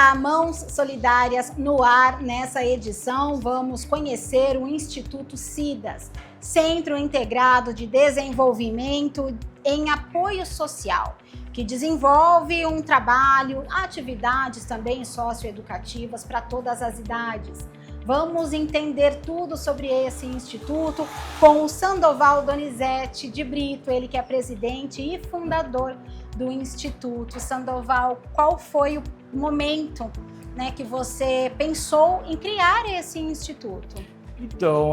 Olá, Mãos Solidárias no ar. Nessa edição vamos conhecer o Instituto CIDAS, Centro Integrado de Desenvolvimento em Apoio Social, que desenvolve um trabalho, atividades também socioeducativas para todas as idades. Vamos entender tudo sobre esse instituto com o Sandoval Donizete de Brito, ele que é presidente e fundador do Instituto. Sandoval, qual foi o momento, né, que você pensou em criar esse instituto? Então,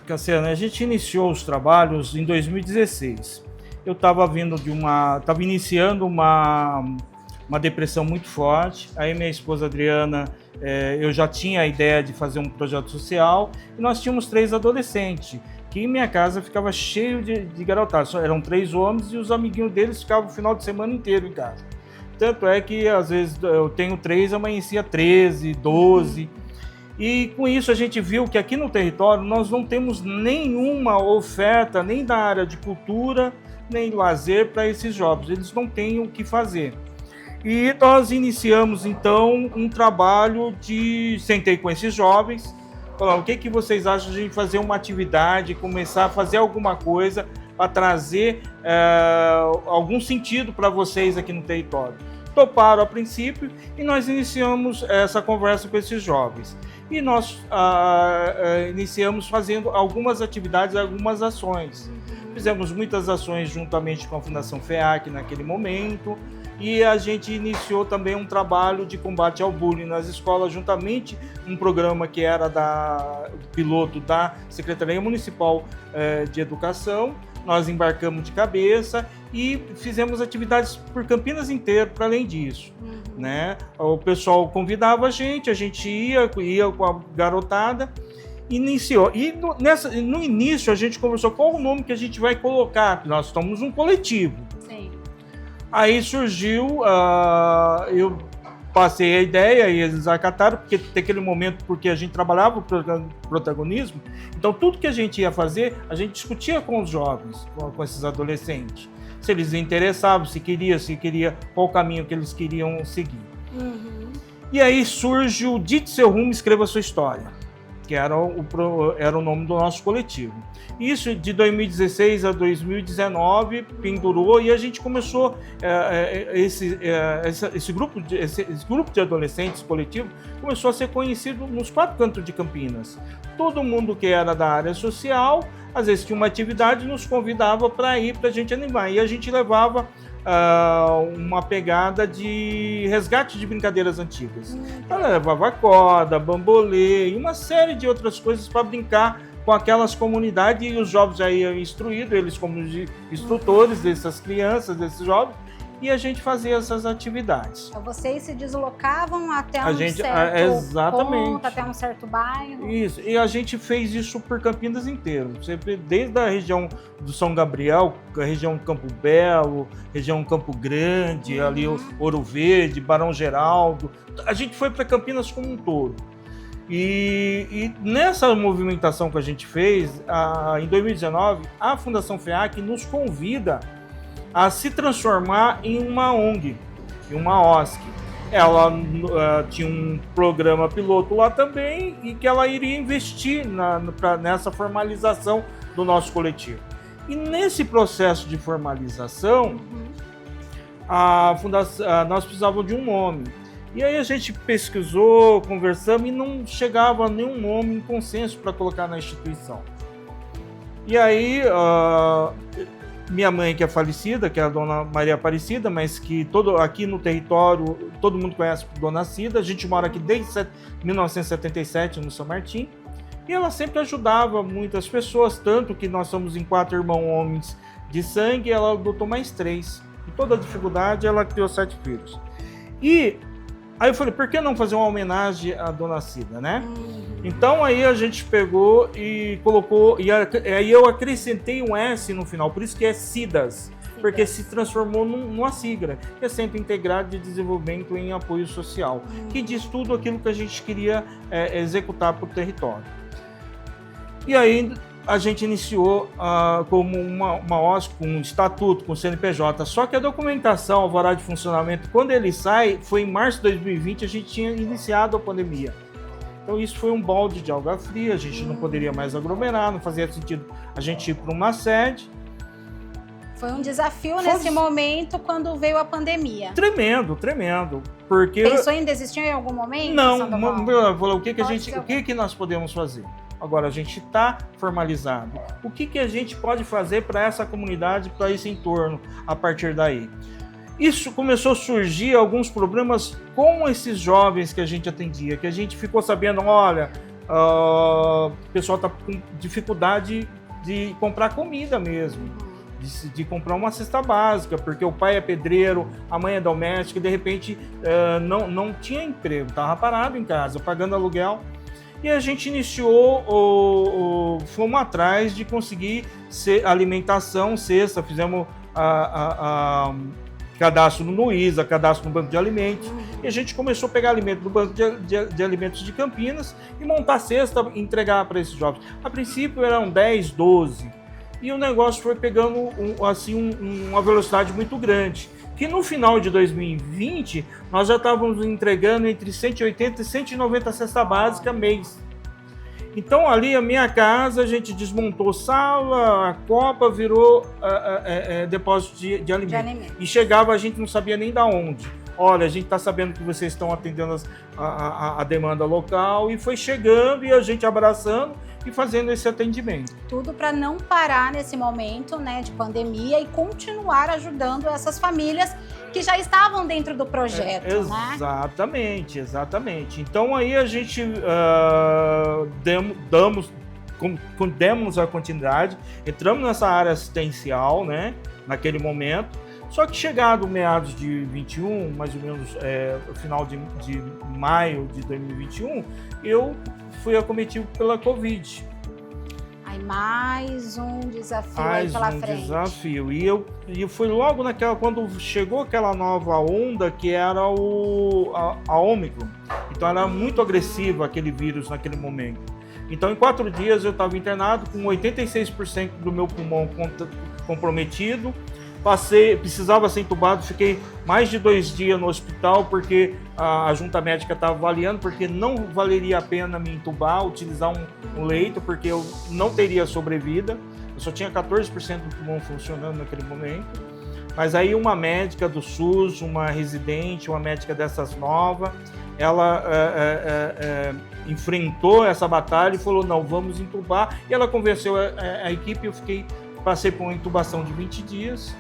Cassiana, a gente iniciou os trabalhos em 2016. Eu estava iniciando uma depressão muito forte. Aí minha esposa Adriana, eu já tinha a ideia de fazer um projeto social e nós tínhamos 3 adolescentes, que em minha casa ficava cheio de garotadas. Eram 3 homens e os amiguinhos deles ficavam o final de semana inteiro em casa. Tanto é que às vezes eu tenho 3, amanhecia 13, 12. E com isso a gente viu que aqui no território nós não temos nenhuma oferta, nem da área de cultura, nem lazer para esses jovens. Eles não têm o que fazer. E nós iniciamos, então, um trabalho sentei com esses jovens, falando, o que vocês acham de a gente fazer uma atividade, começar a fazer alguma coisa para trazer algum sentido para vocês aqui no território. Toparam a princípio e nós iniciamos essa conversa com esses jovens. E nós iniciamos fazendo algumas atividades, algumas ações. Fizemos muitas ações juntamente com a Fundação FEAC naquele momento, e a gente iniciou também um trabalho de combate ao bullying nas escolas, juntamente um programa que era do piloto da Secretaria Municipal de Educação. Nós embarcamos de cabeça e fizemos atividades por Campinas inteiro para além disso. Né? O pessoal convidava a gente ia com a garotada, iniciou. E no início a gente conversou qual o nome que a gente vai colocar, nós somos um coletivo. Sim. Aí surgiu, eu passei a ideia e eles acataram, porque tem aquele momento, porque a gente trabalhava o protagonismo, então tudo que a gente ia fazer, a gente discutia com os jovens, com esses adolescentes, se eles interessavam, se queria, qual o caminho que eles queriam seguir. E aí surge o Dite Seu Rumo, Escreva Sua História, que era o nome do nosso coletivo. Isso de 2016 a 2019 pendurou e a gente começou, esse grupo de adolescentes coletivo começou a ser conhecido nos 4 cantos de Campinas. Todo mundo que era da área social, às vezes tinha uma atividade, nos convidava para ir, para a gente animar. E a gente levava uma pegada de resgate de brincadeiras antigas. Ela levava corda, bambolê e uma série de outras coisas para brincar com aquelas comunidades, e os jovens já iam instruídos, eles como instrutores dessas crianças, desses jovens, e a gente fazia essas atividades. Então, vocês se deslocavam até um certo ponto, até um certo bairro? Isso, e a gente fez isso por Campinas inteiro, desde a região do São Gabriel, a região Campo Belo, região Campo Grande, ali o Ouro Verde, Barão Geraldo, a gente foi para Campinas como um todo. E nessa movimentação que a gente fez, em 2019, a Fundação FEAC nos convida a se transformar em uma ONG, em uma OSC. Ela tinha um programa piloto lá também e que ela iria investir nessa formalização do nosso coletivo. E nesse processo de formalização, nós precisávamos de um nome. E aí a gente pesquisou, conversamos e não chegava a nenhum nome em consenso para colocar na instituição. E aí, minha mãe, que é falecida, que é a Dona Maria Aparecida, mas que aqui no território todo mundo conhece a Dona Cida, a gente mora aqui desde 1977 no São Martim, e ela sempre ajudava muitas pessoas, tanto que nós somos em 4 irmãos homens de sangue, ela adotou mais 3. Com toda a dificuldade, ela criou 7 filhos. E aí eu falei, por que não fazer uma homenagem à Dona Cida, né? Então aí a gente pegou e colocou, e aí eu acrescentei um S no final, por isso que é CIDAS, porque se transformou numa sigla, que é Centro Integrado de Desenvolvimento em Apoio Social, que diz tudo aquilo que a gente queria executar para o território. E aí a gente iniciou como uma OSC, com um estatuto, com CNPJ. Só que a documentação, alvará de funcionamento, quando ele sai, foi em março de 2020, a gente tinha iniciado a pandemia. Então isso foi um balde de água fria, a gente não poderia mais aglomerar, não fazia sentido a gente ir para uma sede. Foi um desafio nesse momento, quando veio a pandemia. Tremendo. Porque pensou em desistir em algum momento? Não, o que nós podemos fazer? Agora a gente está formalizado. O que a gente pode fazer para essa comunidade, para esse entorno, a partir daí? Isso começou a surgir alguns problemas com esses jovens que a gente atendia, que a gente ficou sabendo, olha, o pessoal está com dificuldade de comprar comida mesmo, de comprar uma cesta básica, porque o pai é pedreiro, a mãe é doméstica, e de repente não tinha emprego, estava parado em casa, pagando aluguel. E a gente iniciou, fomos atrás de conseguir alimentação, cesta, fizemos cadastro no Nuisa, cadastro no Banco de Alimentos, e a gente começou a pegar alimento do Banco de Alimentos de Campinas e montar cesta e entregar para esses jovens. A princípio eram 10, 12, e o negócio foi pegando uma velocidade muito grande, que no final de 2020 nós já estávamos entregando entre 180 e 190 cestas básicas mês. Então ali a minha casa, a gente desmontou sala, a copa virou depósito de alimento. E chegava, a gente não sabia nem de onde. Olha, a gente está sabendo que vocês estão atendendo a demanda local, e foi chegando e a gente abraçando e fazendo esse atendimento. Tudo para não parar nesse momento, né, de pandemia, e continuar ajudando essas famílias que já estavam dentro do projeto, Exatamente. Então aí a gente demos a continuidade, entramos nessa área assistencial, né, naquele momento. Só que chegado meados de 21, mais ou menos final de maio de 2021, eu fui acometido pela Covid. Aí mais um desafio aí pela frente. Desafio. E foi logo quando chegou aquela nova onda, que era a Ômicron. Então era muito agressivo aquele vírus naquele momento. Então em 4 dias eu estava internado com 86% do meu pulmão comprometido. Precisava ser entubado, fiquei mais de 2 dias no hospital, porque a junta médica estava avaliando, porque não valeria a pena me entubar, utilizar um leito, porque eu não teria sobrevida. Eu só tinha 14% do pulmão funcionando naquele momento. Mas aí uma médica do SUS, uma residente, uma médica dessas novas, ela enfrentou essa batalha e falou, não, vamos entubar. E ela convenceu a equipe, passei por uma intubação de 20 dias,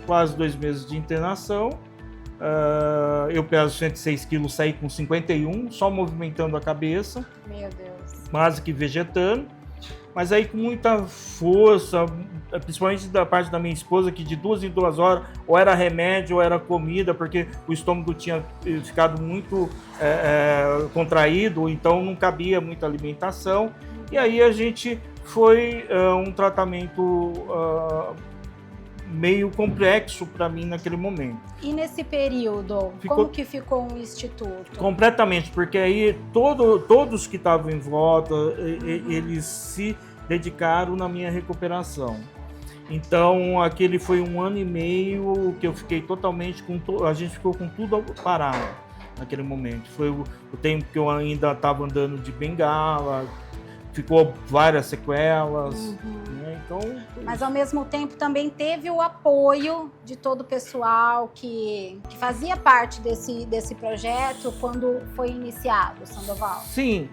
quase 2 meses de internação. Eu peso 106 quilos, saí com 51, só movimentando a cabeça. Meu Deus. Quase que vegetando. Mas aí com muita força, principalmente da parte da minha esposa, que de 2 em 2 horas, ou era remédio ou era comida, porque o estômago tinha ficado muito contraído, então não cabia muita alimentação. E aí a gente foi um tratamento meio complexo para mim naquele momento. E nesse período, como que ficou o Instituto? Completamente, porque aí todos que estavam em volta, eles se dedicaram na minha recuperação. Então, aquele foi 1 ano e meio que eu fiquei totalmente a gente ficou com tudo parado naquele momento. Foi o tempo que eu ainda estava andando de bengala, ficou várias sequelas, né? Então... Mas ao mesmo tempo também teve o apoio de todo o pessoal que fazia parte desse projeto quando foi iniciado, Sandoval? Sim,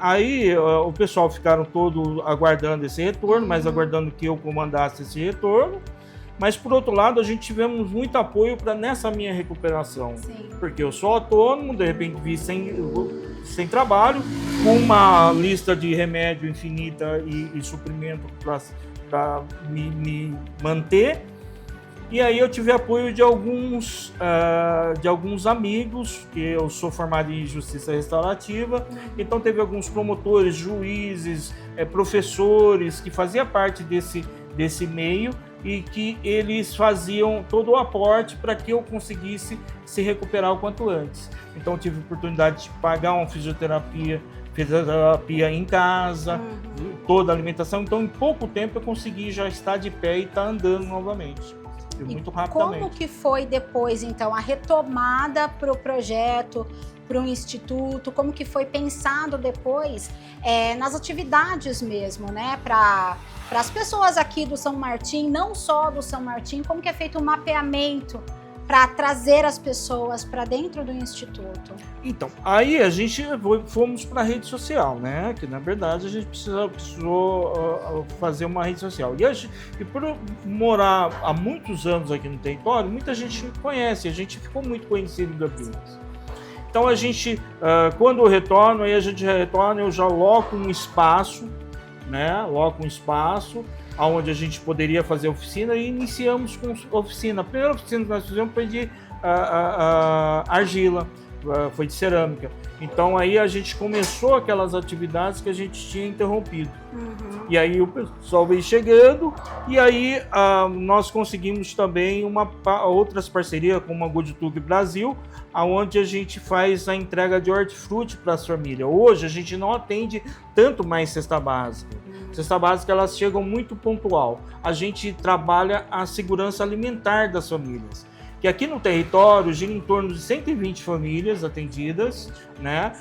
aí o pessoal ficaram todo aguardando esse retorno, mas aguardando que eu comandasse esse retorno. Mas, por outro lado, a gente tivemos muito apoio nessa minha recuperação. Sim. Porque eu sou autônomo, de repente vi sem trabalho, com uma lista de remédio infinita e suprimento para me manter. E aí eu tive apoio de alguns amigos, que eu sou formado em Justiça Restaurativa, então teve alguns promotores, juízes, professores que faziam parte desse meio, e que eles faziam todo o aporte para que eu conseguisse se recuperar o quanto antes. Então eu tive a oportunidade de pagar uma fisioterapia em casa, toda a alimentação. Então, em pouco tempo, eu consegui já estar de pé e estar andando novamente. Muito rapidamente. Como que foi depois, então, a retomada para o projeto, para o Instituto? Como que foi pensado depois nas atividades mesmo, né? Para as pessoas aqui do São Martim, não só do São Martim, como que é feito um mapeamento para trazer as pessoas para dentro do Instituto? Então, aí a gente fomos para a rede social, né? Que na verdade a gente precisou fazer uma rede social. E por morar há muitos anos aqui no território, muita gente conhece, a gente ficou muito conhecido em Campinas. Então a gente, quando eu retorno, eu já aloco um espaço, né? Aloco um espaço onde a gente poderia fazer oficina e iniciamos com oficina. A primeira oficina que nós fizemos foi de argila, foi de cerâmica. Então aí a gente começou aquelas atividades que a gente tinha interrompido. Uhum. E aí o pessoal veio chegando e aí nós conseguimos também outras parcerias com a Goodtug Brasil, onde a gente faz a entrega de hortifruti para as famílias. Hoje a gente não atende tanto mais cesta básica. Cesta básica, elas chegam muito pontual. A gente trabalha a segurança alimentar das famílias. Que aqui no território gira em torno de 120 famílias atendidas, né,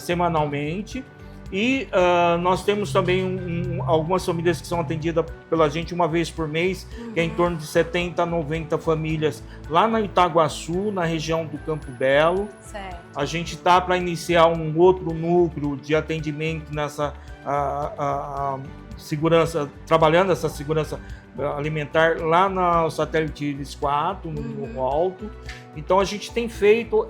semanalmente. E nós temos também algumas famílias que são atendidas pela gente uma vez por mês, que é em torno de 70 a 90 famílias lá na Itaguaçu, na região do Campo Belo. Certo. A gente está para iniciar um outro núcleo de atendimento nessa segurança, trabalhando essa segurança alimentar lá no satélite Iris 4, no Alto. Então a gente tem feito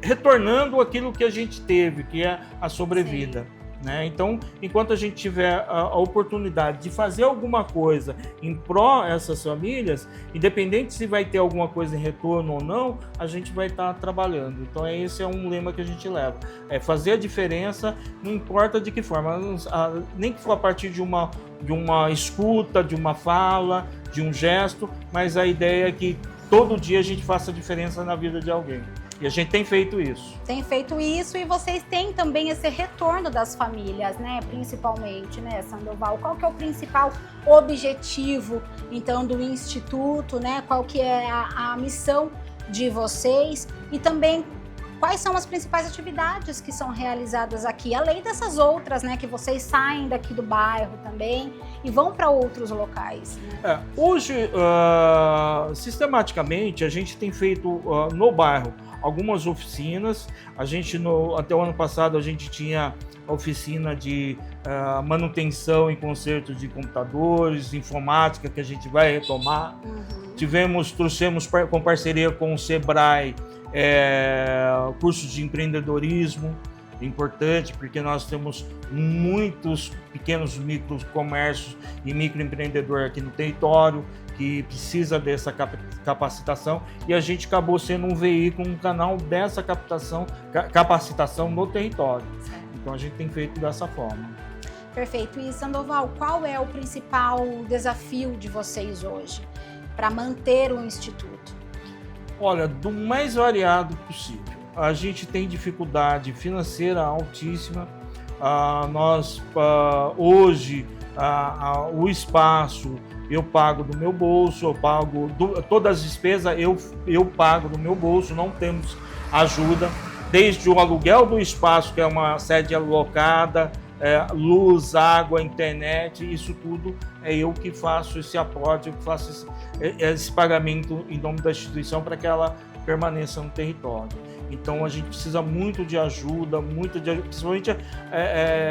retornando aquilo que a gente teve, que é a sobrevida. Né? Então, enquanto a gente tiver a oportunidade de fazer alguma coisa em pró dessas famílias, independente se vai ter alguma coisa em retorno ou não, a gente vai estar trabalhando. Então, esse é um lema que a gente leva. É fazer a diferença, não importa de que forma, nem que for a partir de uma escuta, de uma fala, de um gesto, mas a ideia é que todo dia a gente faça a diferença na vida de alguém. E a gente tem feito isso. Tem feito isso e vocês têm também esse retorno das famílias, né? Principalmente, né, Sandoval? Qual que é o principal objetivo, então, do Instituto, né? Qual que é a missão de vocês? E também, quais são as principais atividades que são realizadas aqui? Além dessas outras, né? Que vocês saem daqui do bairro também e vão para outros locais. Né? Hoje, sistematicamente, a gente tem feito no bairro algumas oficinas. A gente, até o ano passado, a gente tinha oficina de manutenção e conserto de computadores, informática, que a gente vai retomar. Trouxemos com parceria com o Sebrae cursos de empreendedorismo, importante, porque nós temos muitos pequenos microcomércios e microempreendedor aqui no território que precisa dessa capacitação, e a gente acabou sendo um veículo, um canal dessa capacitação no território. Então a gente tem feito dessa forma. Perfeito. E Sandoval, qual é o principal desafio de vocês hoje para manter o Instituto? Olha, do mais variado possível. A gente tem dificuldade financeira altíssima. Hoje, o espaço eu pago do meu bolso, eu pago todas as despesas, eu pago do meu bolso, não temos ajuda, desde o aluguel do espaço, que é uma sede alocada, luz, água, internet, isso tudo é eu que faço esse aporte, eu que faço esse pagamento em nome da instituição para que ela permaneça no território. Então a gente precisa muito de ajuda, principalmente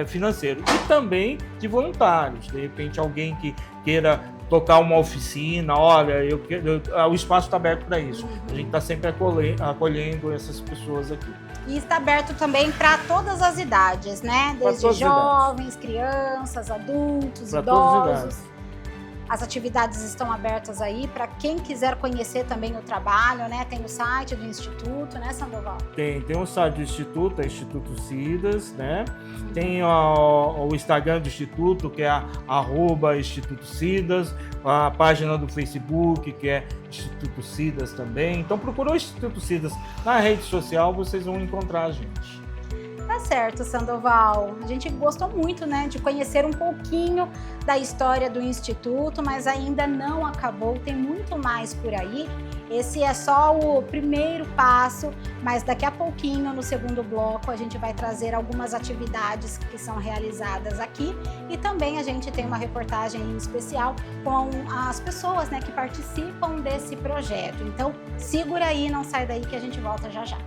financeiro, e também de voluntários. De repente alguém que queira tocar uma oficina, olha, o espaço está aberto para isso. A gente está sempre acolhendo essas pessoas aqui. E está aberto também para todas as idades, né? Desde jovens, crianças, adultos, idosos. As atividades estão abertas aí para quem quiser conhecer também o trabalho, né? Tem o site do Instituto, né, Sandoval? Tem o site do Instituto, é Instituto Cidas, né? Tem o Instagram do Instituto, que é @Instituto Cidas, a página do Facebook, que é Instituto Cidas também. Então procurou o Instituto Cidas na rede social, vocês vão encontrar a gente. Tá certo, Sandoval. A gente gostou muito, né, de conhecer um pouquinho da história do Instituto, mas ainda não acabou, tem muito mais por aí. Esse é só o primeiro passo, mas daqui a pouquinho, no segundo bloco, a gente vai trazer algumas atividades que são realizadas aqui e também a gente tem uma reportagem em especial com as pessoas, né, que participam desse projeto. Então, segura aí, não sai daí que a gente volta já já.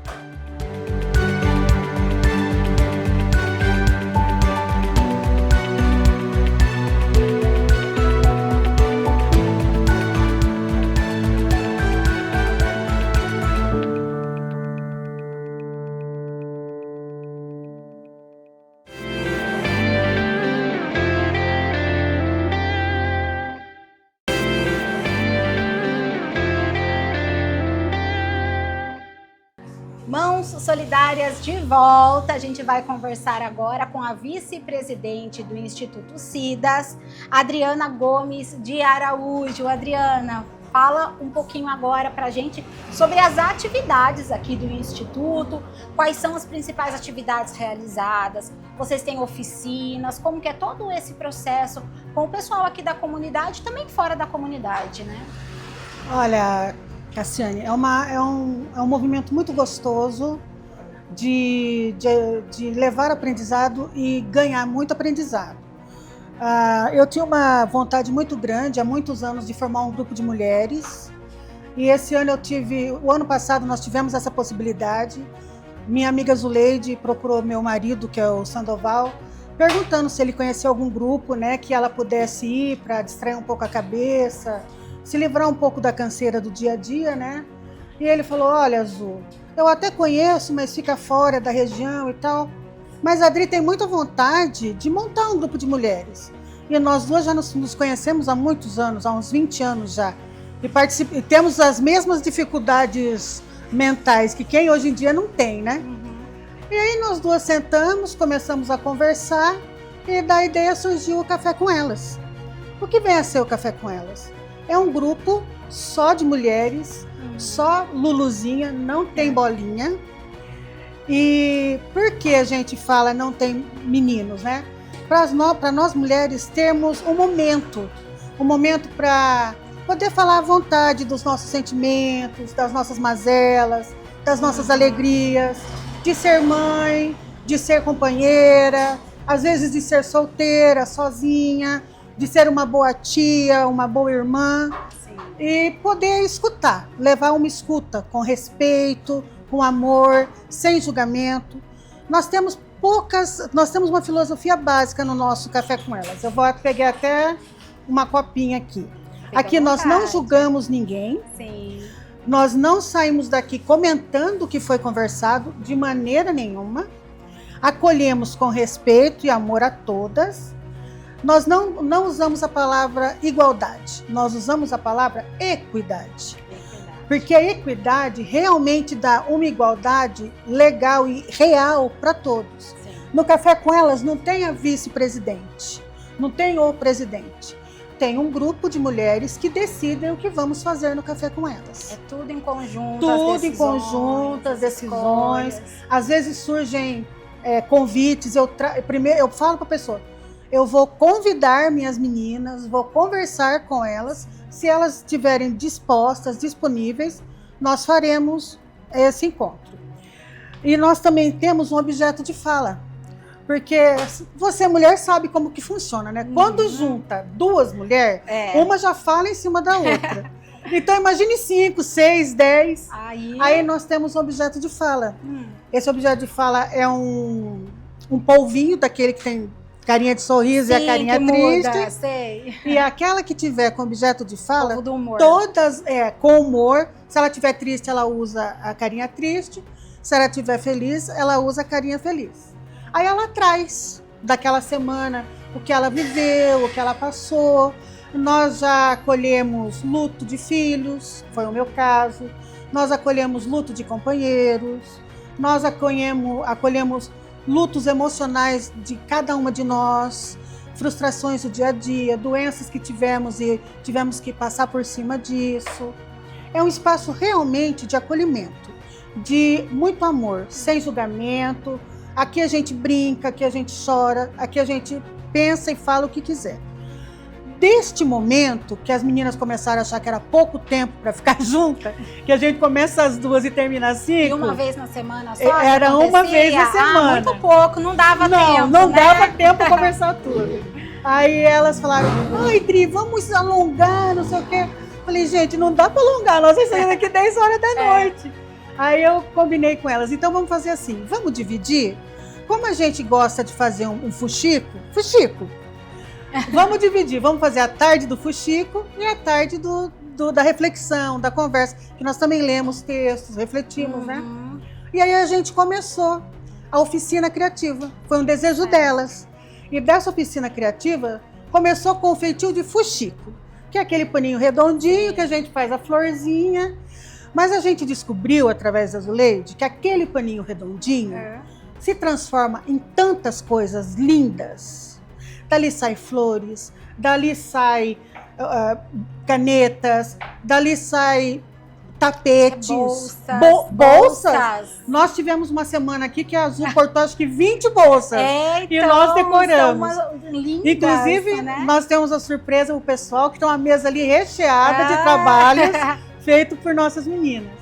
Mãos Solidárias de volta. A gente vai conversar agora com a vice-presidente do Instituto Cidas, Adriana Gomes de Araújo. Adriana, fala um pouquinho agora para a gente sobre as atividades aqui do Instituto, quais são as principais atividades realizadas, vocês têm oficinas, como que é todo esse processo com o pessoal aqui da comunidade e também fora da comunidade, né? Olha, Cassiane, é um movimento muito gostoso de levar aprendizado e ganhar muito aprendizado. Eu tinha uma vontade muito grande, há muitos anos, de formar um grupo de mulheres. E esse ano o ano passado nós tivemos essa possibilidade. Minha amiga Zuleide procurou meu marido, que é o Sandoval, perguntando se ele conhecia algum grupo, né, que ela pudesse ir para distrair um pouco a cabeça, se livrar um pouco da canseira do dia a dia, né? E ele falou: olha, Azul, eu até conheço, mas fica fora da região e tal. Mas a Adri tem muita vontade de montar um grupo de mulheres. E nós duas já nos conhecemos há muitos anos, há uns 20 anos já. E temos as mesmas dificuldades mentais que quem hoje em dia não tem, né? E aí nós duas sentamos, começamos a conversar e da ideia surgiu o Café com Elas. O que vem a ser o Café com Elas? É um grupo só de mulheres, só Luluzinha, não tem bolinha. E por que a gente fala não tem meninos, né? Para nós mulheres termos um momento para poder falar à vontade dos nossos sentimentos, das nossas mazelas, das nossas alegrias, de ser mãe, de ser companheira, às vezes de ser solteira, sozinha, de ser uma boa tia, uma boa irmã. Sim. E poder escutar, levar uma escuta com respeito, com amor, sem julgamento. Nós temos uma filosofia básica no nosso Café com Elas. Eu vou pegar até uma copinha aqui. Aqui nós não julgamos ninguém. Sim. Nós não saímos daqui comentando o que foi conversado de maneira nenhuma. Acolhemos com respeito e amor a todas. Nós não usamos a palavra igualdade, nós usamos a palavra equidade. Porque a equidade realmente dá uma igualdade legal e real para todos. Sim. No Café com Elas não tem a vice-presidente, não tem o presidente. Tem um grupo de mulheres que decidem o que vamos fazer no Café com Elas. É tudo em conjunto, tudo em conjunto, as decisões. Às vezes surgem convites, primeiro eu falo para a pessoa, eu vou convidar minhas meninas, vou conversar com elas, se elas estiverem dispostas, disponíveis, nós faremos esse encontro. E nós também temos um objeto de fala, porque você, mulher, sabe como que funciona, né? Quando junta duas mulheres, uma já fala em cima da outra. Então imagine 5, 6, 10. Aí nós temos um objeto de fala. Esse objeto de fala é um polvinho daquele que tem carinha de sorriso. Sim, e a carinha triste. Muda, sei. E aquela que tiver com objeto de fala, do humor. Todas com humor. Se ela tiver triste, ela usa a carinha triste. Se ela estiver feliz, ela usa a carinha feliz. Aí ela traz daquela semana o que ela viveu, o que ela passou. Nós já acolhemos luto de filhos, foi o meu caso. Nós acolhemos luto de companheiros. Nós acolhemos lutos emocionais de cada uma de nós, frustrações do dia a dia, doenças que tivemos e tivemos que passar por cima disso. É um espaço realmente de acolhimento, de muito amor, sem julgamento. Aqui a gente brinca, aqui a gente chora, aqui a gente pensa e fala o que quiser. Deste momento, que as meninas começaram a achar que era pouco tempo para ficar juntas, que a gente começa às 2 e termina às 5. E uma vez na semana só? Era uma vez na semana. Muito pouco, não dava tempo. Não né? dava tempo para conversar tudo. Aí elas falaram, ai, Dri, vamos alongar, não sei o quê. Falei, gente, não dá para alongar, nós vamos sair daqui 10 horas da noite. Aí eu combinei com elas, então vamos fazer assim, vamos dividir? Como a gente gosta de fazer um fuxico, vamos dividir, vamos fazer a tarde do fuxico e a tarde da reflexão, da conversa, que nós também lemos textos, refletimos, né? E aí a gente começou a oficina criativa, foi um desejo delas. E dessa oficina criativa, começou com o feitio de fuxico, que é aquele paninho redondinho que a gente faz a florzinha. Mas a gente descobriu, através da Zuleide, que aquele paninho redondinho se transforma em tantas coisas lindas. Dali sai flores, dali sai canetas, dali sai tapetes, bolsas. Nós tivemos uma semana aqui que a Azul cortou acho que 20 bolsas e nós decoramos. Lindas, inclusive, né? nós temos a surpresa para o pessoal que tem uma mesa ali recheada de trabalhos feito por nossas meninas.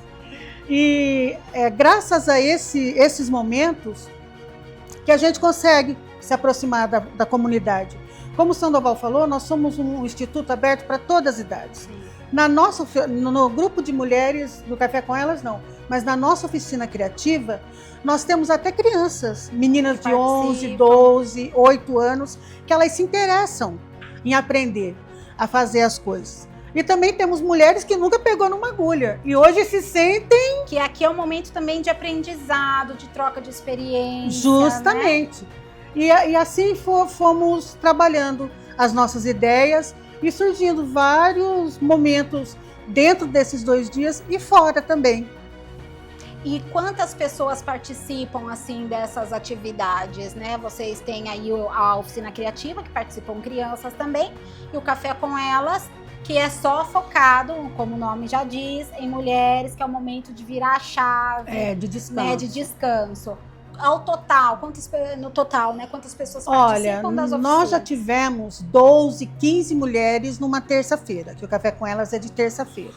E graças a esses momentos que a gente consegue se aproximar da comunidade. Como o Sandoval falou, nós somos um instituto aberto para todas as idades. No grupo de mulheres do Café com Elas, não. Mas na nossa oficina criativa, nós temos até crianças, meninas de 11, 12, 8 anos, que elas se interessam em aprender a fazer as coisas. E também temos mulheres que nunca pegou numa agulha e hoje se sentem... Que aqui é um momento também de aprendizado, de troca de experiência. Justamente. Né? E assim fomos trabalhando as nossas ideias e surgindo vários momentos dentro desses 2 dias e fora também. E quantas pessoas participam assim dessas atividades, né? Vocês têm aí a oficina criativa, que participam crianças também, e o Café com Elas, que é só focado, como o nome já diz, em mulheres, que é o momento de virar a chave, de descanso. Né, de descanso. Ao total, quantas pessoas participam das oficinas? Nós já tivemos 12, 15 mulheres numa terça-feira, que o Café com Elas é de terça-feira.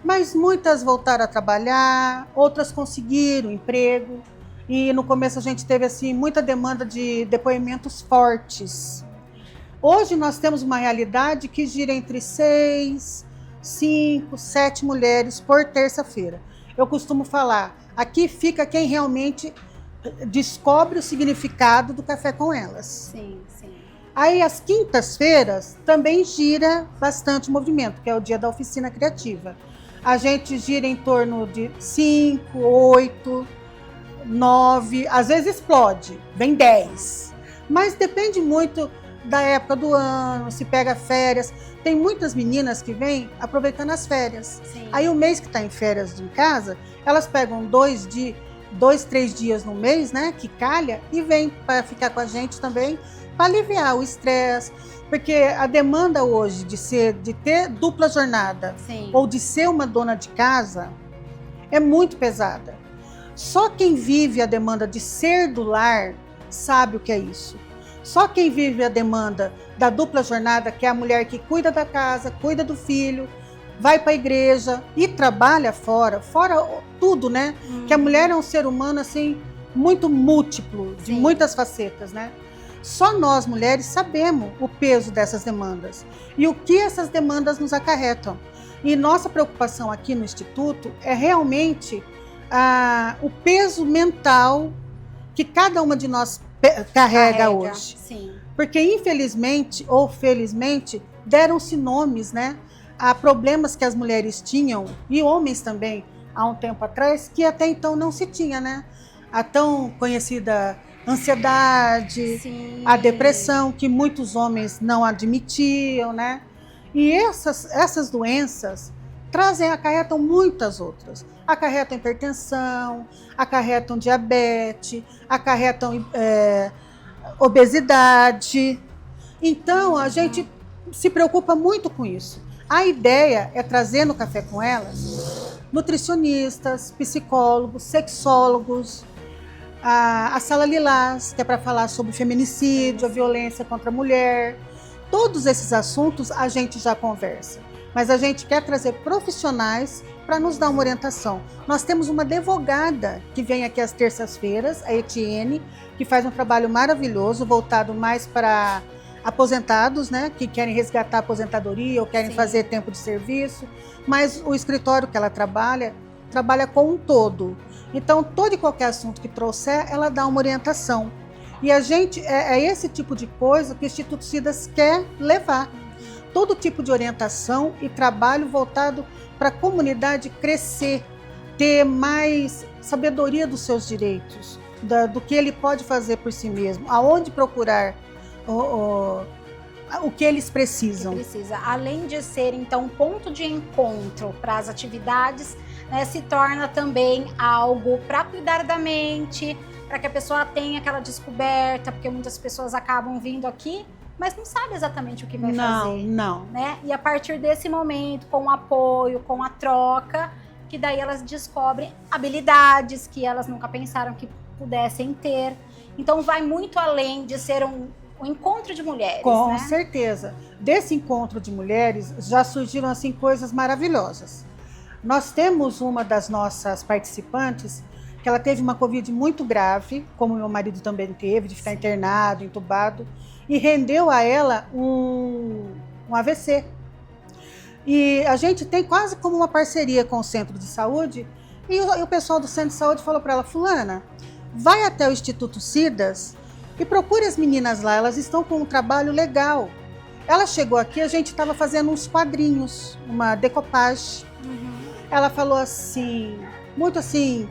Mas muitas voltaram a trabalhar, outras conseguiram emprego. E no começo a gente teve assim, muita demanda de depoimentos fortes. Hoje nós temos uma realidade que gira entre 6, 5, 7 mulheres por terça-feira. Eu costumo falar, aqui fica quem realmente descobre o significado do Café com Elas. Sim. Aí às quintas-feiras também gira bastante movimento, que é o dia da oficina criativa. A gente gira em torno de 5, 8, 9, às vezes explode, vem 10. Mas depende muito da época do ano, se pega férias. Tem muitas meninas que vêm aproveitando as férias. Sim. Aí o mês que está em férias em casa, elas pegam 2, 3 dias no mês, né, que calha, e vêm para ficar com a gente também, para aliviar o estresse. Porque a demanda hoje de ter dupla jornada, Sim. ou de ser uma dona de casa é muito pesada. Só quem vive a demanda de ser do lar sabe o que é isso. Só quem vive a demanda da dupla jornada, que é a mulher que cuida da casa, cuida do filho, vai para a igreja e trabalha fora tudo, né? Que a mulher é um ser humano assim muito múltiplo, de Sim. muitas facetas, né? Só nós, mulheres, sabemos o peso dessas demandas e o que essas demandas nos acarretam. E nossa preocupação aqui no Instituto é realmente o peso mental que cada uma de nós carrega hoje. Sim. Porque, infelizmente ou felizmente, deram-se nomes, né, a problemas que as mulheres tinham, e homens também, há um tempo atrás, que até então não se tinha, né? A tão conhecida ansiedade, Sim. a depressão, que muitos homens não admitiam, né? E essas doenças acarretam muitas outras. Acarretam hipertensão, acarretam diabetes, acarretam obesidade. Então, a gente se preocupa muito com isso. A ideia é trazer no Café com Elas nutricionistas, psicólogos, sexólogos, A Sala Lilás, que é para falar sobre feminicídio, a violência contra a mulher. Todos esses assuntos a gente já conversa, mas a gente quer trazer profissionais para nos dar uma orientação. Nós temos uma advogada que vem aqui às terças-feiras, a Etienne, que faz um trabalho maravilhoso, voltado mais para aposentados, né, que querem resgatar a aposentadoria ou querem fazer tempo de serviço, mas o escritório que ela trabalha com um todo. Então, todo e qualquer assunto que trouxer, ela dá uma orientação. E a gente, é esse tipo de coisa que o Instituto CIDAS quer levar. Todo tipo de orientação e trabalho voltado para a comunidade crescer, ter mais sabedoria dos seus direitos, do que ele pode fazer por si mesmo, aonde procurar o que eles precisam. Além de ser, então, um ponto de encontro para as atividades, né, se torna também algo para cuidar da mente, para que a pessoa tenha aquela descoberta, porque muitas pessoas acabam vindo aqui, mas não sabe exatamente o que vai fazer. Não. Né? E a partir desse momento, com o apoio, com a troca, que daí elas descobrem habilidades que elas nunca pensaram que pudessem ter. Então vai muito além de ser um encontro de mulheres. Com né? certeza. Desse encontro de mulheres já surgiram assim coisas maravilhosas. Nós temos uma das nossas participantes que ela teve uma Covid muito grave, como meu marido também teve, de ficar internado, entubado, e rendeu a ela um AVC. E a gente tem quase como uma parceria com o centro de saúde, e o pessoal do centro de saúde falou para ela: fulana, vai até o Instituto CIDAS e procure as meninas lá, elas estão com um trabalho legal. Ela chegou aqui, a gente estava fazendo uns quadrinhos, uma decopagem. Ela falou assim, muito assim,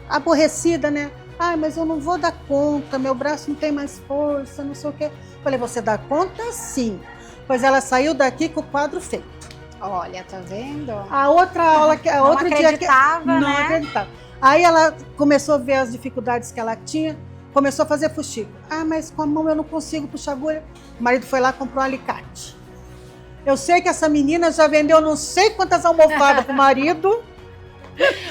aborrecida, né? Ai, mas eu não vou dar conta, meu braço não tem mais força, não sei o quê. Falei: você dá conta sim. Pois ela saiu daqui com o quadro feito. Olha, tá vendo? A outra aula, não outro dia que não não acreditava. Aí ela começou a ver as dificuldades que ela tinha, começou a fazer fuxico. Ah, mas com a mão eu não consigo puxar agulha. O marido foi lá e comprou um alicate. Eu sei que essa menina já vendeu não sei quantas almofadas pro marido.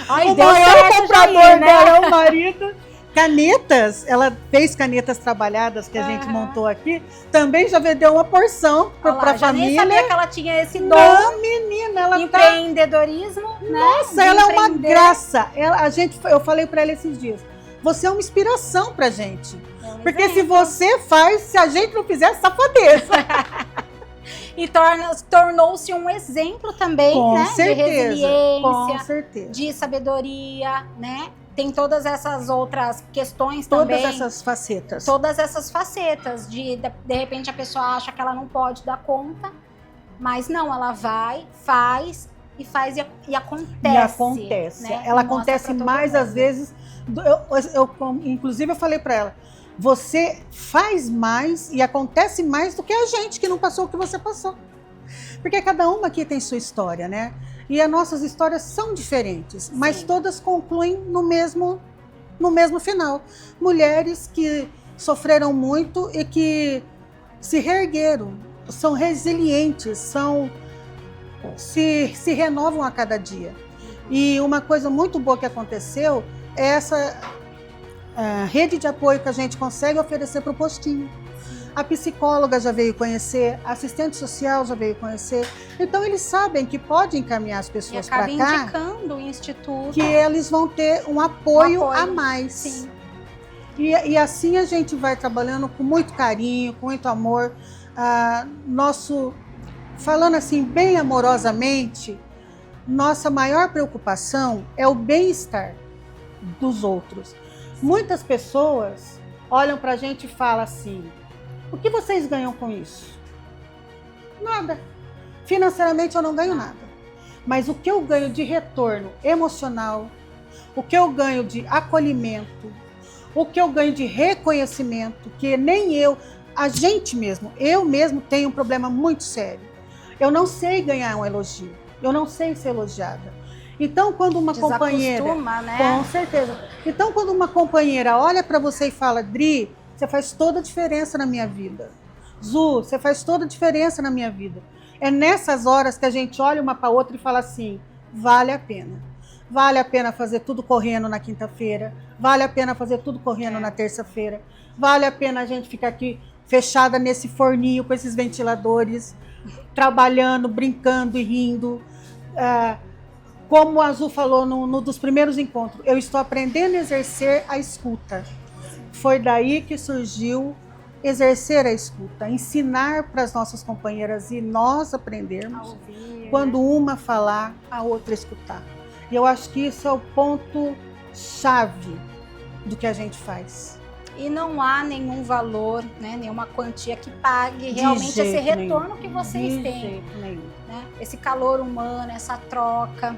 Ai, o deu maior certo comprador já aí, né? dela é o marido. Canetas, ela fez canetas trabalhadas que a gente montou aqui, também já vendeu uma porção para a família. Nem sabia que ela tinha esse dom. Não, menina, ela empreendedorismo, né? Nossa, ela é uma graça. Eu falei para ela esses dias: você é uma inspiração pra gente. Porque se você faz, se a gente não fizer, é safadeza. E tornou-se um exemplo também, com né? Certeza, de resiliência, com certeza. De sabedoria, né? Tem todas essas outras questões todas também. Todas essas facetas. Todas essas facetas. De repente, a pessoa acha que ela não pode dar conta, mas não, ela vai, faz e acontece. E acontece. Né? Ela acontece mais às vezes. Inclusive, eu falei para ela: você faz mais e acontece mais do que a gente que não passou o que você passou. Porque cada uma aqui tem sua história, né? E as nossas histórias são diferentes, mas todas concluem no mesmo final. Mulheres que sofreram muito e que se reergueram, são resilientes, se renovam a cada dia. E uma coisa muito boa que aconteceu é essa rede de apoio que a gente consegue oferecer para o postinho. A psicóloga já veio conhecer, a assistente social já veio conhecer. Então, eles sabem que pode encaminhar as pessoas para cá. E acaba indicando o instituto. Que eles vão ter um apoio a mais. Sim. E assim a gente vai trabalhando com muito carinho, com muito amor. Falando assim, bem amorosamente, nossa maior preocupação é o bem-estar dos outros. Muitas pessoas olham para a gente e falam assim: o que vocês ganham com isso? Nada. Financeiramente eu não ganho nada. Mas o que eu ganho de retorno emocional, o que eu ganho de acolhimento, o que eu ganho de reconhecimento, que nem a gente mesmo, eu mesmo tenho um problema muito sério. Eu não sei ganhar um elogio, eu não sei ser elogiada. Então, quando uma companheira... né? Com certeza. Então, quando uma companheira olha para você e fala: Dri, você faz toda a diferença na minha vida. Zu, você faz toda a diferença na minha vida. É nessas horas que a gente olha uma para outra e fala assim: vale a pena. vale a pena fazer tudo correndo na quinta-feira, vale a pena fazer tudo correndo na terça-feira, vale a pena a gente ficar aqui fechada nesse forninho com esses ventiladores, trabalhando, brincando e rindo. Como o Azul falou no dos primeiros encontros, eu estou aprendendo a exercer a escuta. Foi daí que surgiu exercer a escuta, ensinar para as nossas companheiras e nós aprendermos quando uma falar, a outra escutar. E eu acho que isso é o ponto-chave do que a gente faz. E não há nenhum valor, né, nenhuma quantia que pague realmente esse retorno que vocês têm. De jeito nenhum. Né? Esse calor humano, essa troca.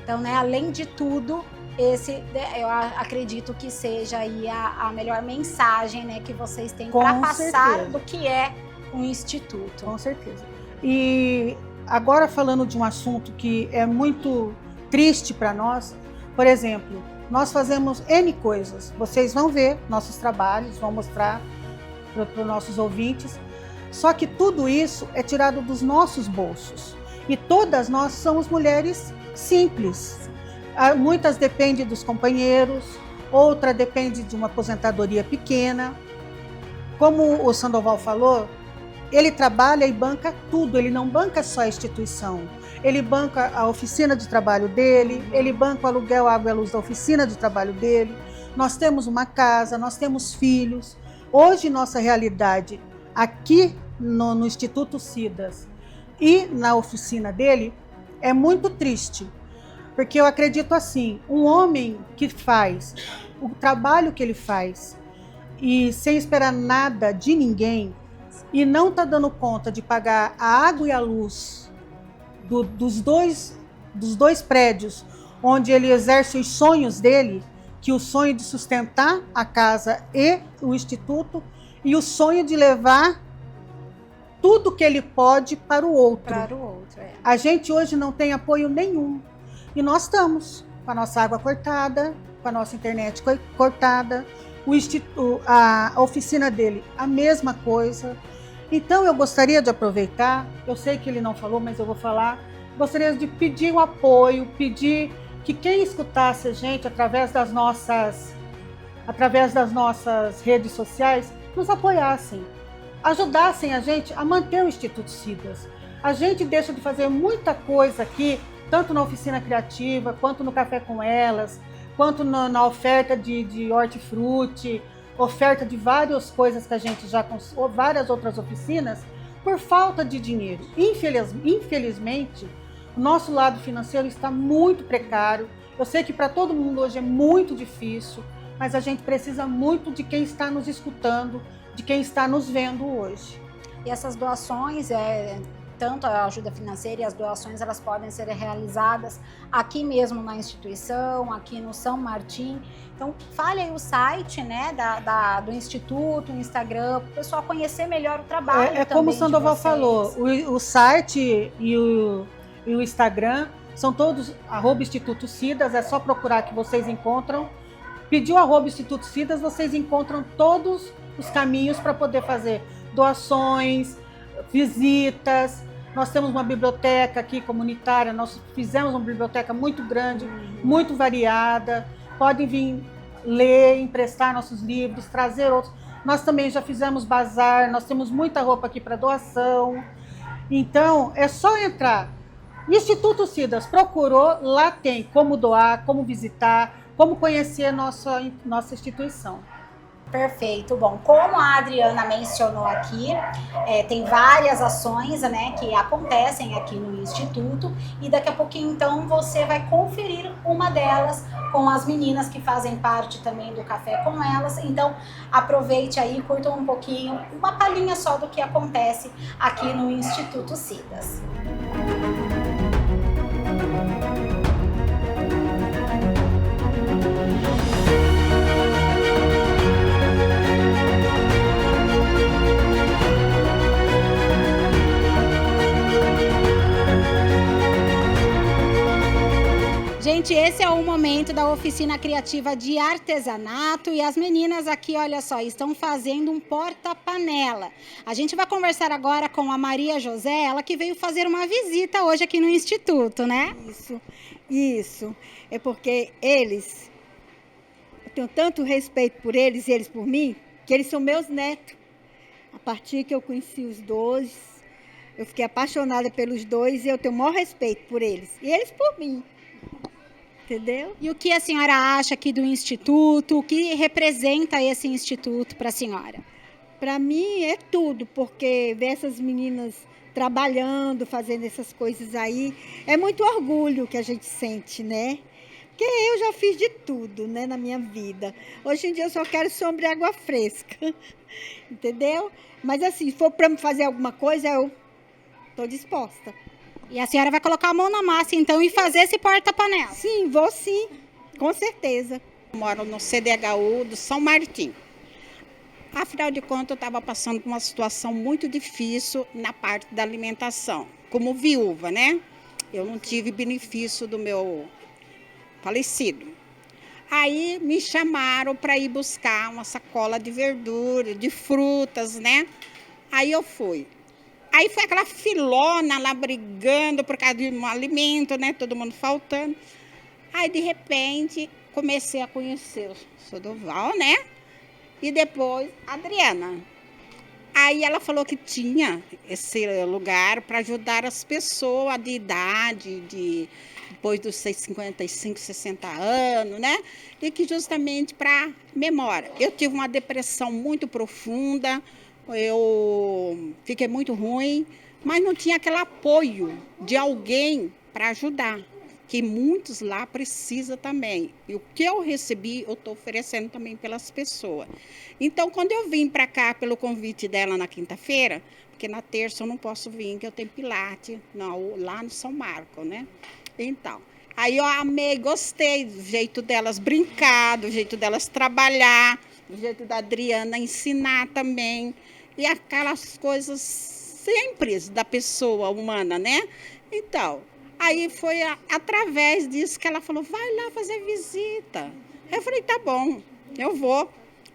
Então, né, além de tudo, eu acredito que seja aí a melhor mensagem, né, que vocês têm para passar do que é um instituto. Com certeza. E agora falando de um assunto que é muito triste para nós, por exemplo, nós fazemos N coisas. Vocês vão ver nossos trabalhos, vão mostrar para os nossos ouvintes. Só que tudo isso é tirado dos nossos bolsos. E todas nós somos mulheres simples. Muitas dependem dos companheiros, outra depende de uma aposentadoria pequena. Como o Sandoval falou, ele trabalha e banca tudo, ele não banca só a instituição. Ele banca a oficina de trabalho dele, ele banca o aluguel, água e a luz da oficina de trabalho dele. Nós temos uma casa, nós temos filhos. Hoje, nossa realidade aqui no Instituto Cidas e na oficina dele é muito triste. Porque eu acredito assim, um homem que faz o trabalho que ele faz e sem esperar nada de ninguém e não está dando conta de pagar a água e a luz dos dois prédios onde ele exerce os sonhos dele, que o sonho de sustentar a casa e o instituto e o sonho de levar tudo que ele pode para o outro. A gente hoje não tem apoio nenhum. E nós estamos com a nossa água cortada, com a nossa internet cortada, a oficina dele, a mesma coisa. Então eu gostaria de aproveitar, eu sei que ele não falou, mas eu vou falar, gostaria de pedir um apoio, pedir que quem escutasse a gente através das nossas redes sociais, nos apoiassem, ajudassem a gente a manter o Instituto Cidas. A gente deixa de fazer muita coisa aqui, tanto na oficina criativa, quanto no Café com Elas, quanto na oferta de hortifruti, oferta de várias coisas que a gente já conseguiu, várias outras oficinas, por falta de dinheiro. Infelizmente, o nosso lado financeiro está muito precário. Eu sei que para todo mundo hoje é muito difícil, mas a gente precisa muito de quem está nos escutando, de quem está nos vendo hoje. E essas doações, tanto a ajuda financeira e as doações, elas podem ser realizadas aqui mesmo na instituição, aqui no São Martim. Então, fale aí o site, né, do Instituto, o Instagram, para o pessoal conhecer melhor o trabalho. É como o Sandoval falou, o site e o Instagram são todos @Instituto Cidas, é só procurar que vocês encontram. Pediu @Instituto Cidas, vocês encontram todos os caminhos para poder fazer doações, visitas. Nós temos uma biblioteca aqui comunitária, nós fizemos uma biblioteca muito grande, muito variada. Podem vir ler, emprestar nossos livros, trazer outros. Nós também já fizemos bazar, nós temos muita roupa aqui para doação. Então, é só entrar. Instituto Cidas, procurou, lá tem como doar, como visitar, como conhecer nossa instituição. Perfeito. Bom, como a Adriana mencionou aqui, tem várias ações, né, que acontecem aqui no Instituto e daqui a pouquinho, então, você vai conferir uma delas com as meninas que fazem parte também do Café com Elas. Então, aproveite aí, curta um pouquinho, uma palhinha só do que acontece aqui no Instituto Cidas. Gente, esse é o momento da oficina criativa de artesanato e as meninas aqui, olha só, estão fazendo um porta-panela. A gente vai conversar agora com a Maria José, ela que veio fazer uma visita hoje aqui no Instituto, né? Isso. É porque eles, eu tenho tanto respeito por eles e eles por mim, que eles são meus netos. A partir que eu conheci os dois, eu fiquei apaixonada pelos dois e eu tenho o maior respeito por eles. E eles por mim. Entendeu? E o que a senhora acha aqui do Instituto? O que representa esse Instituto para a senhora? Para mim é tudo, porque ver essas meninas trabalhando, fazendo essas coisas aí, é muito orgulho que a gente sente, né? Porque eu já fiz de tudo, né, na minha vida. Hoje em dia eu só quero sombra e água fresca, entendeu? Mas assim, se for para me fazer alguma coisa, eu estou disposta. E a senhora vai colocar a mão na massa, então, e fazer esse porta-panela? Sim, vou sim, com certeza. Eu moro no CDHU do São Martim. Afinal de contas, eu estava passando por uma situação muito difícil na parte da alimentação. Como viúva, né? Eu não tive benefício do meu falecido. Aí me chamaram para ir buscar uma sacola de verdura, de frutas, né? Aí eu fui. Aí foi aquela filona lá brigando por causa de um alimento, né? Todo mundo faltando. Aí, de repente, comecei a conhecer o Sandoval, né? E depois a Adriana. Aí ela falou que tinha esse lugar para ajudar as pessoas de idade, depois dos 55, 60 anos, né? E que justamente para memória. Eu tive uma depressão muito profunda, eu fiquei muito ruim, mas não tinha aquele apoio de alguém para ajudar, que muitos lá precisam também. E o que eu recebi, eu estou oferecendo também pelas pessoas. Então, quando eu vim para cá, pelo convite dela na quinta-feira, porque na terça eu não posso vir, que eu tenho Pilates lá no São Marco, né? Então, aí eu amei, gostei do jeito delas brincar, do jeito delas trabalhar, do jeito da Adriana ensinar também. E aquelas coisas simples da pessoa humana, né? Então, aí foi através disso que ela falou, vai lá fazer visita. Eu falei, tá bom, eu vou.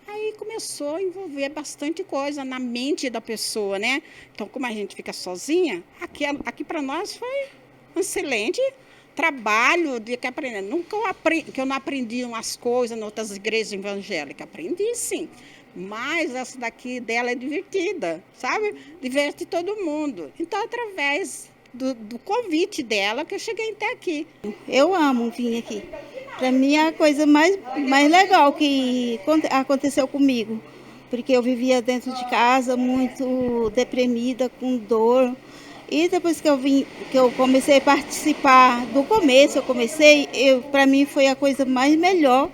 Aí começou a envolver bastante coisa na mente da pessoa, né? Então, como a gente fica sozinha, aqui para nós foi um excelente trabalho de que aprender. Nunca que eu não aprendi umas coisas em outras igrejas evangélicas. Aprendi, sim. Mas essa daqui dela é divertida, sabe? Diverte todo mundo. Então, através do convite dela que eu cheguei até aqui. Eu amo vir aqui. Para mim é a coisa mais legal que aconteceu comigo. Porque eu vivia dentro de casa muito deprimida, com dor. E depois que eu comecei a participar, do começo para mim foi a coisa mais melhor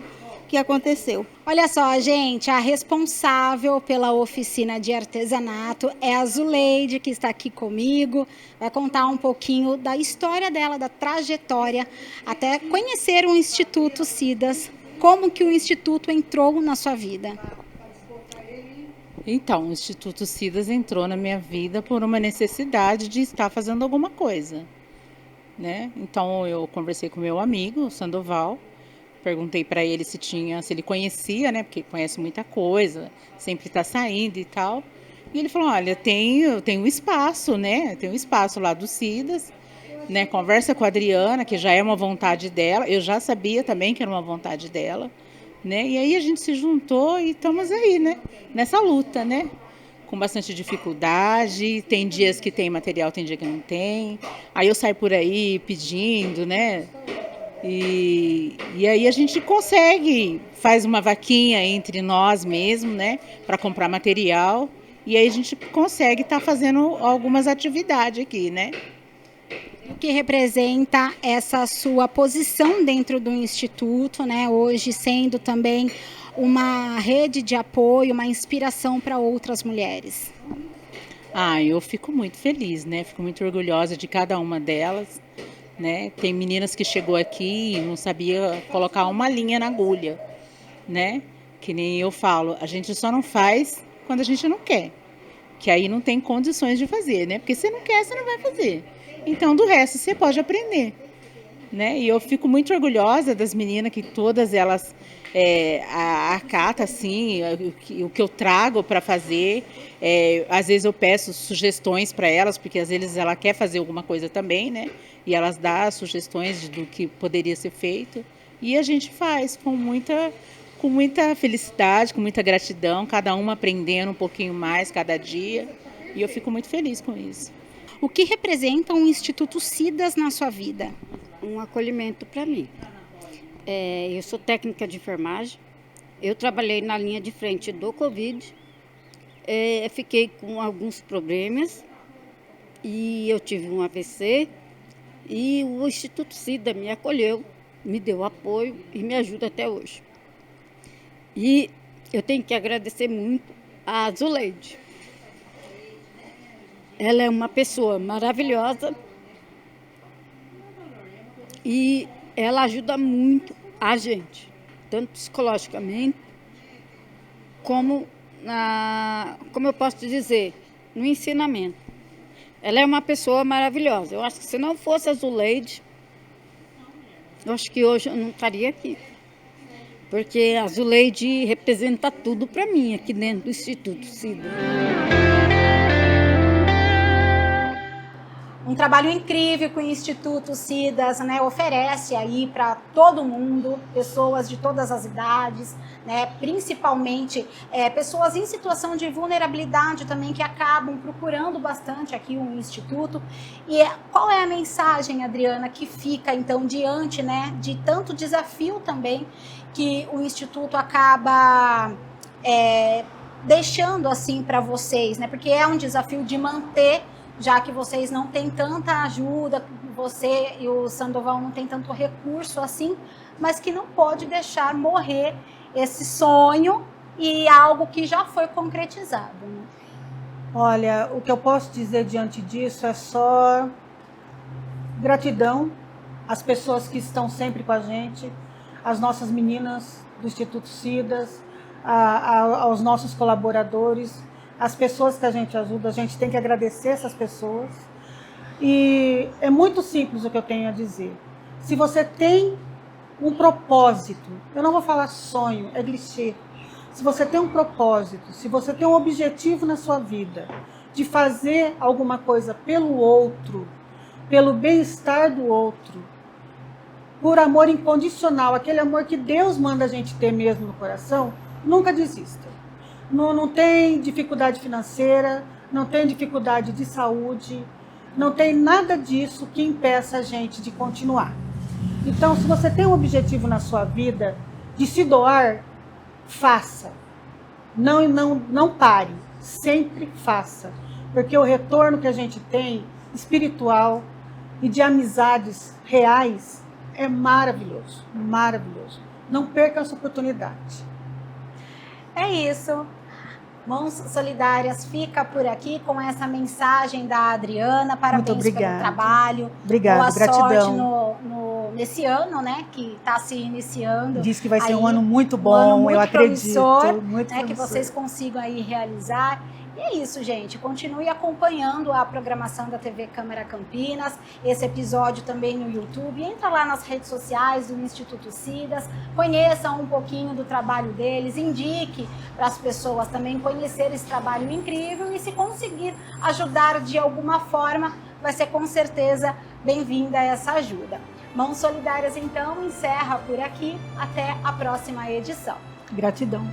que aconteceu. Olha só, gente, a responsável pela oficina de artesanato é a Zuleide, que está aqui comigo. Vai contar um pouquinho da história dela, da trajetória, até conhecer o Instituto Cidas. Como que o Instituto entrou na sua vida? Então, o Instituto Cidas entrou na minha vida por uma necessidade de estar fazendo alguma coisa, né? Então, eu conversei com meu amigo, o Sandoval, perguntei para ele se ele conhecia, né? Porque conhece muita coisa, sempre está saindo e tal. E ele falou, olha, tem um espaço, né? Tem um espaço lá do Cidas, né? Conversa com a Adriana, que já é uma vontade dela. Eu já sabia também que era uma vontade dela, né? E aí a gente se juntou e estamos aí, né? Nessa luta, né? Com bastante dificuldade. Tem dias que tem material, tem dia que não tem. Aí eu saio por aí pedindo, né? E aí a gente consegue, faz uma vaquinha entre nós mesmo, né, para comprar material, e aí a gente consegue estar fazendo algumas atividades aqui, né. O que representa essa sua posição dentro do Instituto, né, hoje sendo também uma rede de apoio, uma inspiração para outras mulheres? Eu fico muito feliz, né, fico muito orgulhosa de cada uma delas. Né? Tem meninas que chegou aqui e não sabia colocar uma linha na agulha, né? Que nem eu falo, a gente só não faz quando a gente não quer, que aí não tem condições de fazer, né? Porque se não quer, você não vai fazer. Então, do resto, você pode aprender, né? E eu fico muito orgulhosa das meninas, que todas elas acatam, assim, o que eu trago para fazer. Às vezes eu peço sugestões para elas, porque às vezes ela quer fazer alguma coisa também, né? E elas dão sugestões do que poderia ser feito. E a gente faz com muita felicidade, com muita gratidão, cada uma aprendendo um pouquinho mais cada dia. E eu fico muito feliz com isso. O que representa um Instituto Cidas na sua vida? Um acolhimento para mim. Eu sou técnica de enfermagem, eu trabalhei na linha de frente do Covid, fiquei com alguns problemas e eu tive um AVC e o Instituto Cida me acolheu, me deu apoio e me ajuda até hoje. E eu tenho que agradecer muito a Zuleide. Ela é uma pessoa maravilhosa e ela ajuda muito a gente, tanto psicologicamente, como como eu posso dizer, no ensinamento. Ela é uma pessoa maravilhosa. Eu acho que se não fosse a Zuleide, eu acho que hoje eu não estaria aqui. Porque a Zuleide representa tudo para mim aqui dentro do Instituto Cida. Um trabalho incrível que o Instituto Cidas, né, oferece aí para todo mundo, pessoas de todas as idades, né, principalmente pessoas em situação de vulnerabilidade também, que acabam procurando bastante aqui o Instituto. E qual é a mensagem, Adriana, que fica então diante, né, de tanto desafio também que o Instituto acaba deixando assim para vocês, né, porque é um desafio de manter, já que vocês não têm tanta ajuda, você e o Sandoval não têm tanto recurso assim, mas que não pode deixar morrer esse sonho e algo que já foi concretizado, né? Olha, o que eu posso dizer diante disso é só gratidão às pessoas que estão sempre com a gente, às nossas meninas do Instituto Cidas, aos nossos colaboradores, as pessoas que a gente ajuda. A gente tem que agradecer essas pessoas. E é muito simples o que eu tenho a dizer. Se você tem um propósito, eu não vou falar sonho, é clichê. Se você tem um propósito, se você tem um objetivo na sua vida de fazer alguma coisa pelo outro, pelo bem-estar do outro, por amor incondicional, aquele amor que Deus manda a gente ter mesmo no coração, nunca desista. Não tem dificuldade financeira, não tem dificuldade de saúde, não tem nada disso que impeça a gente de continuar. Então, se você tem um objetivo na sua vida de se doar, faça. Não pare, sempre faça. Porque o retorno que a gente tem, espiritual e de amizades reais, é maravilhoso, maravilhoso. Não perca essa oportunidade. É isso. Mãos Solidárias fica por aqui com essa mensagem da Adriana. Parabéns pelo trabalho. Obrigada, boa gratidão. Sorte nesse ano, né, que está se iniciando. Diz que vai ser um ano muito bom, ano muito eu acredito. Promissor, muito né, que vocês consigam aí realizar. E é isso, gente. Continue acompanhando a programação da TV Câmara Campinas. Esse episódio também no YouTube. Entra lá nas redes sociais do Instituto Cidas. Conheça um pouquinho do trabalho deles. Indique para as pessoas também conhecer esse trabalho incrível. E se conseguir ajudar de alguma forma, vai ser com certeza bem-vinda essa ajuda. Mãos Solidárias, então, encerra por aqui. Até a próxima edição. Gratidão.